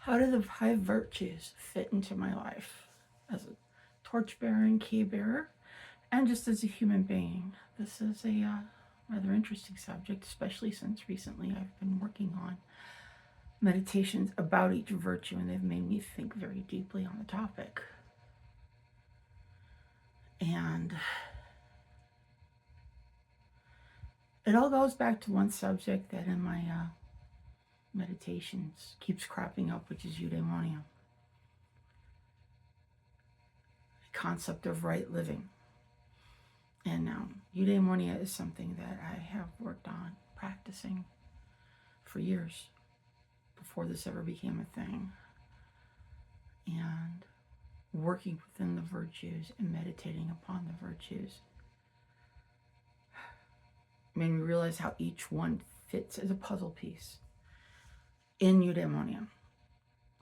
How do the 5 virtues fit into my life as a torchbearer and keybearer, and just as a human being? This is a rather interesting subject, especially since recently I've been working on meditations about each virtue, and they've made me think very deeply on the topic. And it all goes back to one subject that in my meditations keeps cropping up, which is eudaimonia, the concept of right living. And eudaimonia is something that I have worked on practicing for years before this ever became a thing. And working within the virtues and meditating upon the virtues made me realize how each one fits as a puzzle piece in eudaimonia.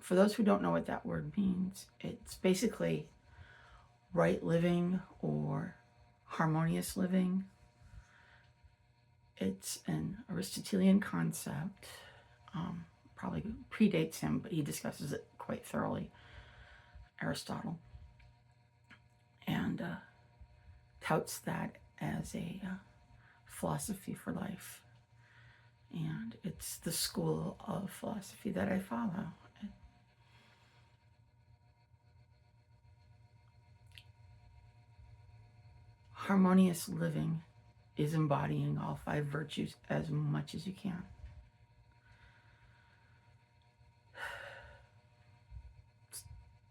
For those who don't know what that word means, it's basically right living or harmonious living. It's an Aristotelian concept. Probably predates him, but he discusses it quite thoroughly, Aristotle, and touts that as a philosophy for life. And it's the school of philosophy that I follow. Harmonious living is embodying all 5 virtues as much as you can.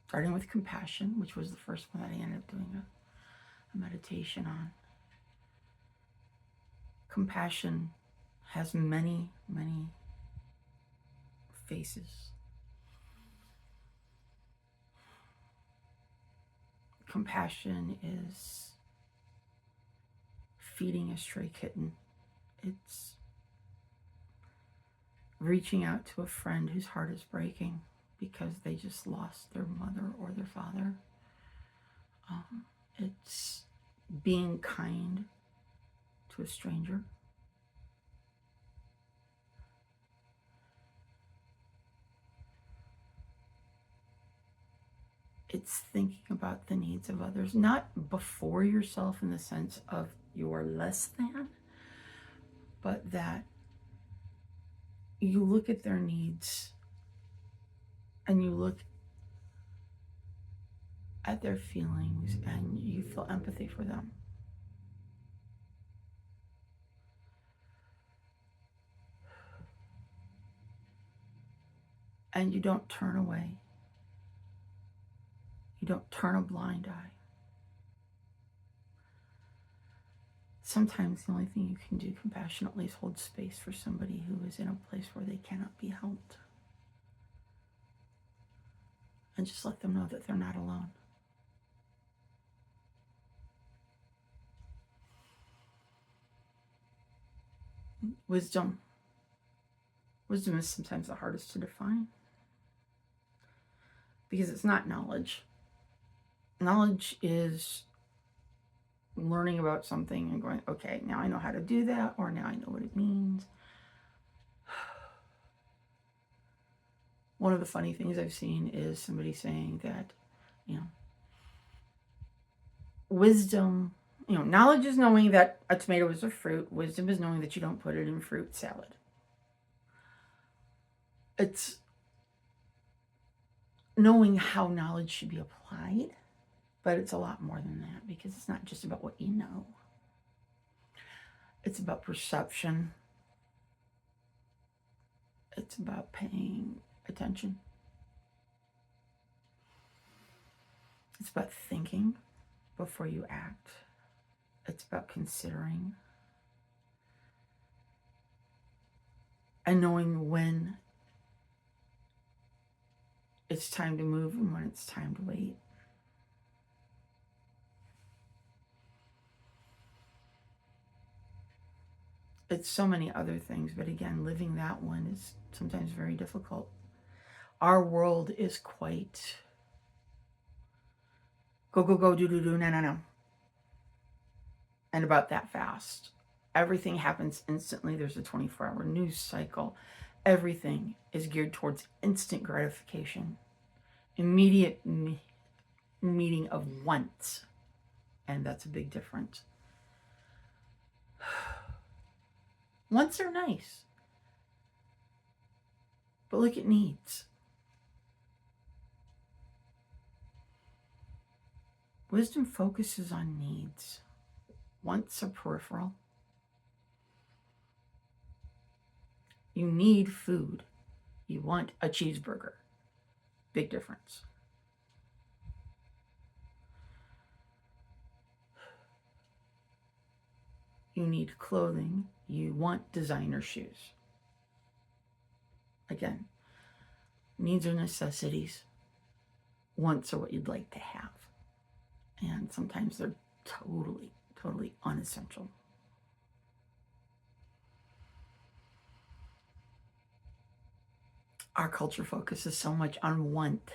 Starting with compassion, which was the first one that I ended up doing a meditation on. Compassion has many, many faces. Compassion is feeding a stray kitten. It's reaching out to a friend whose heart is breaking because they just lost their mother or their father. It's being kind to a stranger. It's thinking about the needs of others, not before yourself in the sense of you're less than, but that you look at their needs and you look at their feelings and you feel empathy for them. And you don't turn away. You don't turn a blind eye. Sometimes the only thing you can do compassionately is hold space for somebody who is in a place where they cannot be helped. And just let them know that they're not alone. Wisdom. Wisdom is sometimes the hardest to define because it's not knowledge. Knowledge is learning about something and going, okay, now I know how to do that, or now I know what it means. One of the funny things I've seen is somebody saying that, wisdom, knowledge is knowing that a tomato is a fruit. Wisdom is knowing that you don't put it in fruit salad. It's knowing how knowledge should be applied, but it's a lot more than that because it's not just about what you know. It's about perception. It's about paying attention. It's about thinking before you act. It's about considering and knowing when it's time to move and when it's time to wait. It's so many other things, but again, living that one is sometimes very difficult. Our world is quite go, go, go, do, do, do, no, no, no. And about that fast. Everything happens instantly. There's a 24-hour news cycle. everything is geared towards instant gratification, immediate meeting of wants, and that's a big difference. Wants are nice, but look at needs. Wisdom focuses on needs. Wants are peripheral. You need food. You want a cheeseburger. Big difference. You need clothing. You want designer shoes. Again, needs are necessities. Wants are what you'd like to have. And sometimes they're totally unessential. Our culture focuses so much on want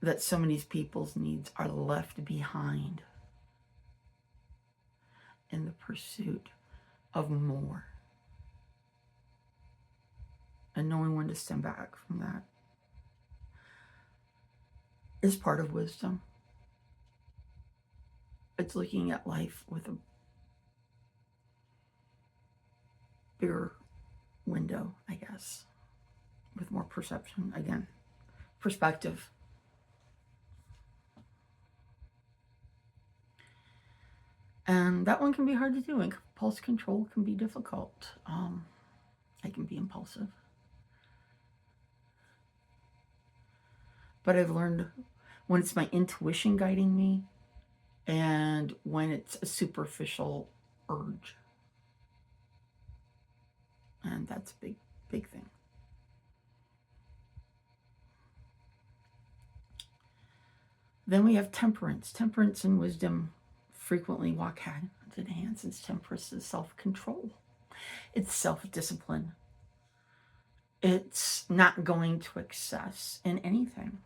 that so many people's needs are left behind in the pursuit of more. And knowing when to stand back from that is part of wisdom. It's looking at life with a bigger window, I guess, with more perception. Again, perspective. And that one can be hard to do. Impulse control can be difficult. I can be impulsive. But I've learned when it's my intuition guiding me and when it's a superficial urge. And that's a big thing. Then we have temperance. Temperance and wisdom frequently walk hand in hand, since temperance is self-control. It's self-discipline. It's not going to excess in anything.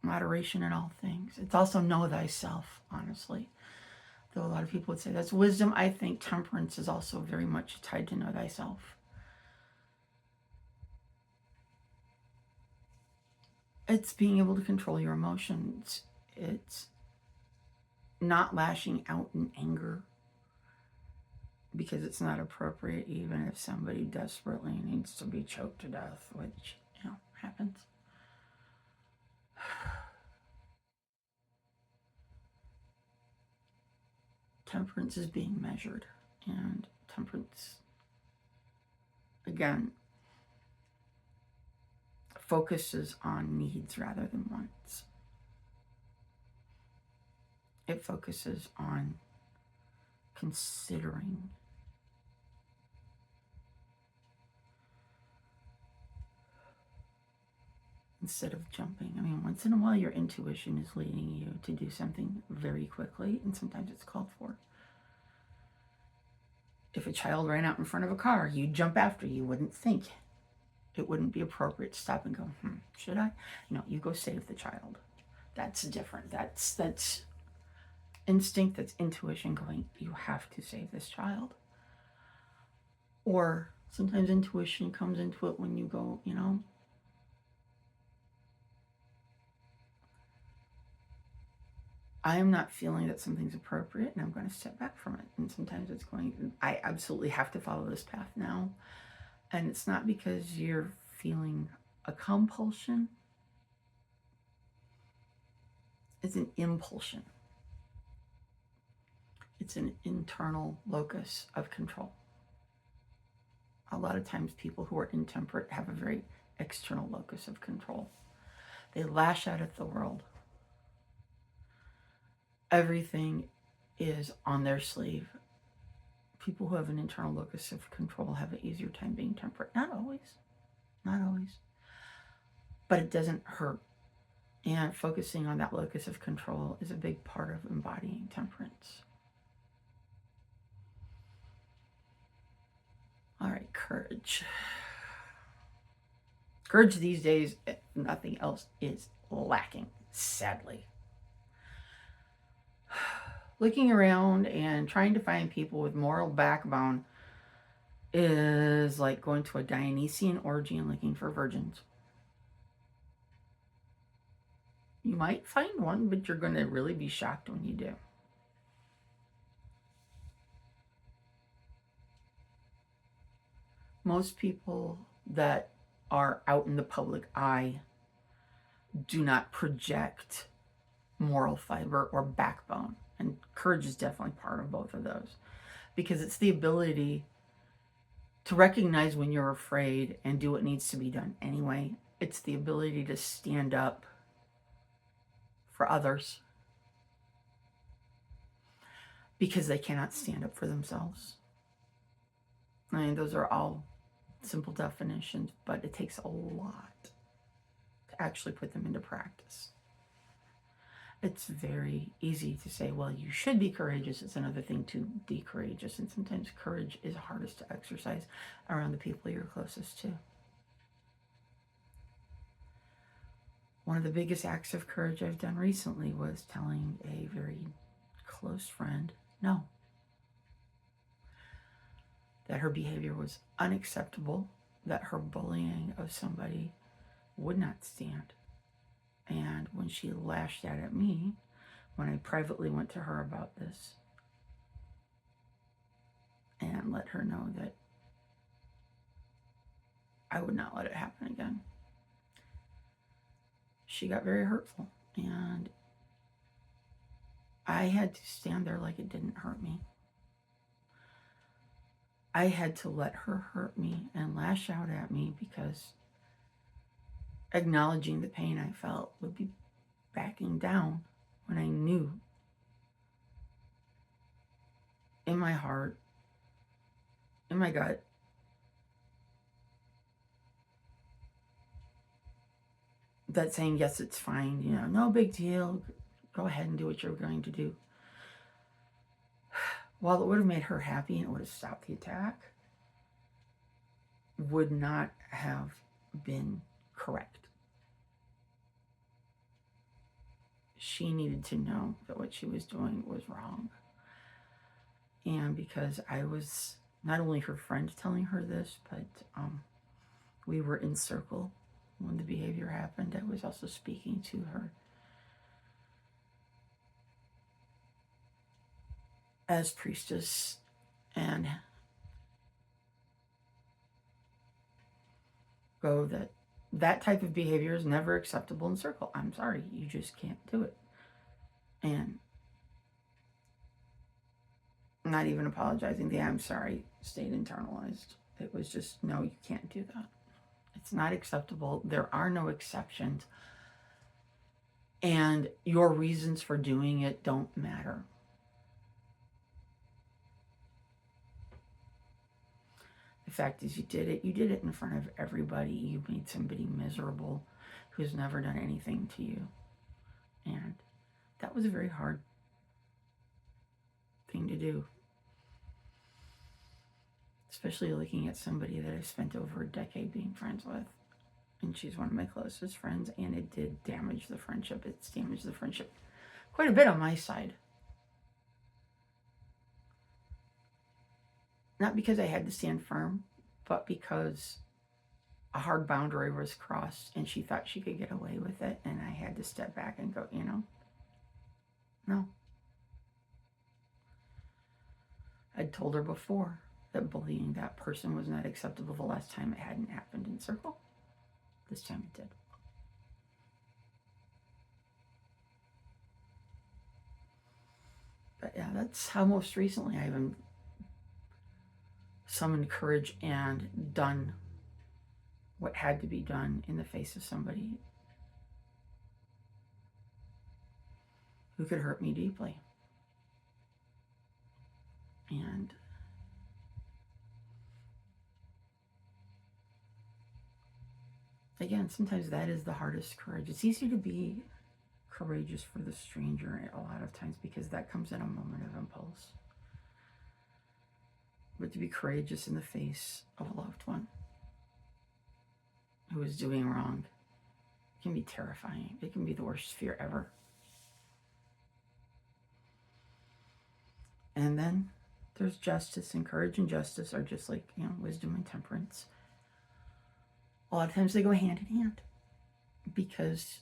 Moderation in all things. It's also know thyself, honestly. Though a lot of people would say that's wisdom, I think temperance is also very much tied to know thyself. It's being able to control your emotions. It's not lashing out in anger because it's not appropriate, even if somebody desperately needs to be choked to death, which, happens. Temperance is being measured, and temperance, again, focuses on needs rather than wants. It focuses on considering. Instead of jumping. I mean, once in a while your intuition is leading you to do something very quickly, and sometimes it's called for. If a child ran out in front of a car, you'd jump after. You wouldn't think. It wouldn't be appropriate to stop and go, should I? No, you go save the child. That's different. That's instinct, that's intuition going, you have to save this child. Or sometimes intuition comes into it when you go, I am not feeling that something's appropriate and I'm going to step back from it. And sometimes it's going, I absolutely have to follow this path now. And it's not because you're feeling a compulsion. It's an impulsion. It's an internal locus of control. A lot of times people who are intemperate have a very external locus of control. They lash out at the world. Everything is on their sleeve. People who have an internal locus of control have an easier time being temperate. Not always. But it doesn't hurt. And focusing on that locus of control is a big part of embodying temperance. All right, courage. Courage these days, if nothing else, is lacking, sadly. Looking around and trying to find people with moral backbone is like going to a Dionysian orgy and looking for virgins. You might find one, but you're going to really be shocked when you do. Most people that are out in the public eye do not project moral fiber or backbone. And courage is definitely part of both of those, because it's the ability to recognize when you're afraid and do what needs to be done anyway. It's the ability to stand up for others because they cannot stand up for themselves. I mean, those are all simple definitions, but it takes a lot to actually put them into practice. It's very easy to say, well, you should be courageous. It's another thing to be courageous. And sometimes courage is hardest to exercise around the people you're closest to. One of the biggest acts of courage I've done recently was telling a very close friend no. That her behavior was unacceptable, that her bullying of somebody would not stand. And when she lashed out at me, when I privately went to her about this and let her know that I would not let it happen again, she got very hurtful. And I had to stand there like it didn't hurt me. I had to let her hurt me and lash out at me, because acknowledging the pain I felt would be backing down when I knew in my heart, in my gut, that saying, yes, it's fine, no big deal, go ahead and do what you're going to do, while it would have made her happy and it would have stopped the attack, would not have been correct. She needed to know that what she was doing was wrong. And because I was not only her friend telling her this, but we were in circle when the behavior happened, I was also speaking to her as priestess, and go that type of behavior is never acceptable in circle. I'm sorry, you just can't do it. And not even apologizing, the I'm sorry stayed internalized. It was just, no, you can't do that. It's not acceptable. There are no exceptions. And your reasons for doing it don't matter. The fact is, you did it in front of everybody. You made somebody miserable who's never done anything to you. And that was a very hard thing to do. Especially looking at somebody that I've spent over a decade being friends with. And she's one of my closest friends, and it did damage the friendship. It's damaged the friendship quite a bit on my side. Not because I had to stand firm, but because a hard boundary was crossed and she thought she could get away with it, and I had to step back and go, no. I'd told her before that bullying that person was not acceptable the last time it hadn't happened in circle. This time it did. But yeah, that's how most recently I even summoned courage and done what had to be done in the face of somebody who could hurt me deeply. And again, sometimes that is the hardest courage. It's easier to be courageous for the stranger a lot of times because that comes in a moment of impulse. But to be courageous in the face of a loved one who is doing wrong can be terrifying. It can be the worst fear ever. And then There's justice, and courage and justice are just like, wisdom and temperance. A lot of times they go hand in hand, because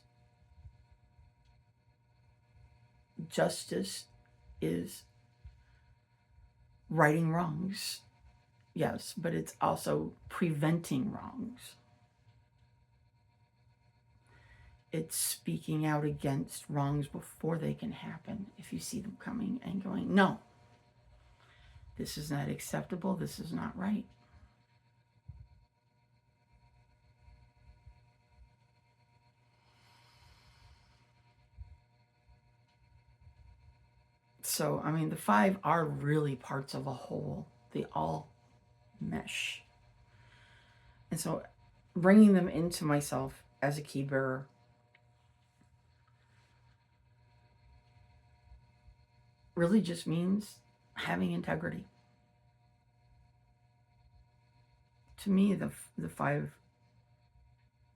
justice is righting wrongs, yes, but it's also preventing wrongs. It's speaking out against wrongs before they can happen. If you see them coming and going, no, this is not acceptable, this is not right. So, I mean, the 5 are really parts of a whole. They all mesh. And so bringing them into myself as a key bearer really just means having integrity. To me, the 5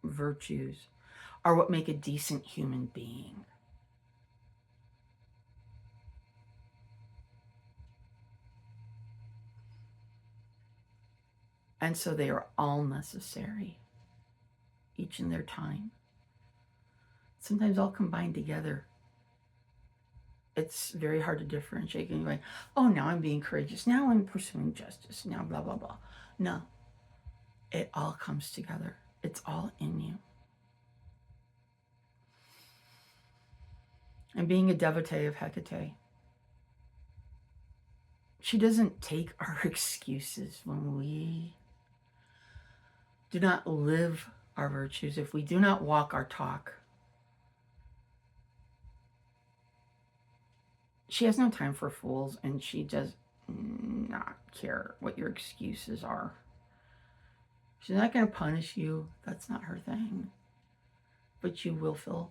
virtues are what make a decent human being. And so they are all necessary, each in their time. Sometimes all combined together. It's very hard to differentiate. And you're like, oh, now I'm being courageous. Now I'm pursuing justice. Now blah, blah, blah. No. It all comes together. It's all in you. And being a devotee of Hekate, she doesn't take our excuses when we do not live our virtues, if we do not walk our talk. She has no time for fools, and she does not care what your excuses are. She's not going to punish you. That's not her thing. But you will feel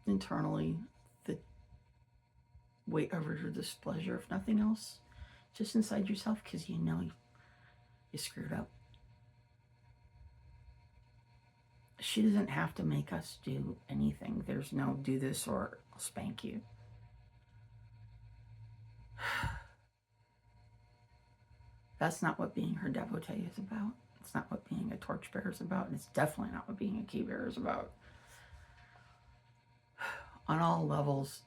internally the weight of her displeasure, if nothing else, just inside yourself, because you know you screwed up. She doesn't have to make us do anything. There's no do this or I'll spank you. That's not what being her devotee is about. It's not what being a torchbearer is about. And it's definitely not what being a keybearer is about. On all levels,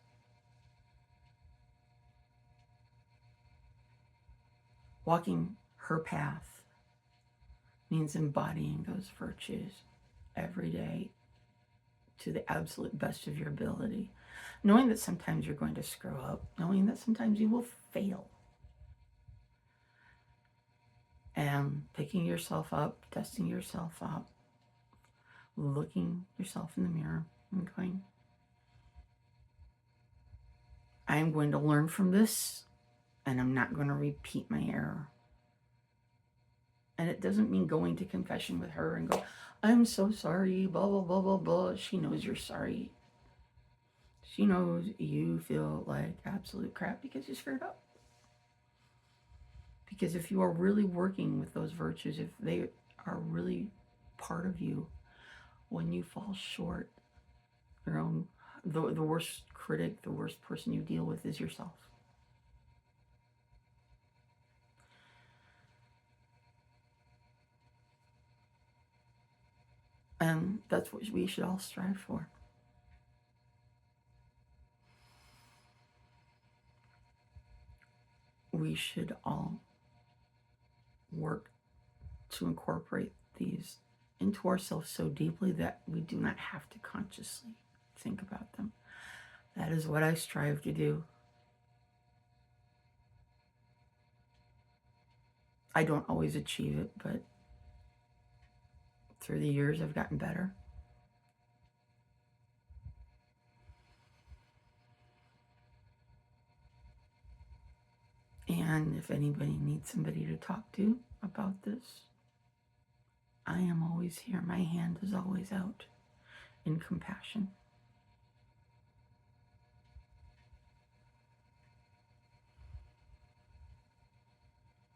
walking her path means embodying those virtues every day to the absolute best of your ability. Knowing that sometimes you're going to screw up. Knowing that sometimes you will fail. And picking yourself up, dusting yourself up, looking yourself in the mirror and going, I am going to learn from this, and I'm not going to repeat my error. And it doesn't mean going to confession with her and go, I'm so sorry, blah, blah, blah, blah, blah. She knows you're sorry. She knows you feel like absolute crap because you screwed up. Because if you are really working with those virtues, if they are really part of you, when you fall short, the worst critic, the worst person you deal with is yourself. And that's what we should all strive for. We should all work to incorporate these into ourselves so deeply that we do not have to consciously think about them. That is what I strive to do. I don't always achieve it, but through the years I've gotten better. And if anybody needs somebody to talk to about this, I am always here. My hand is always out in compassion.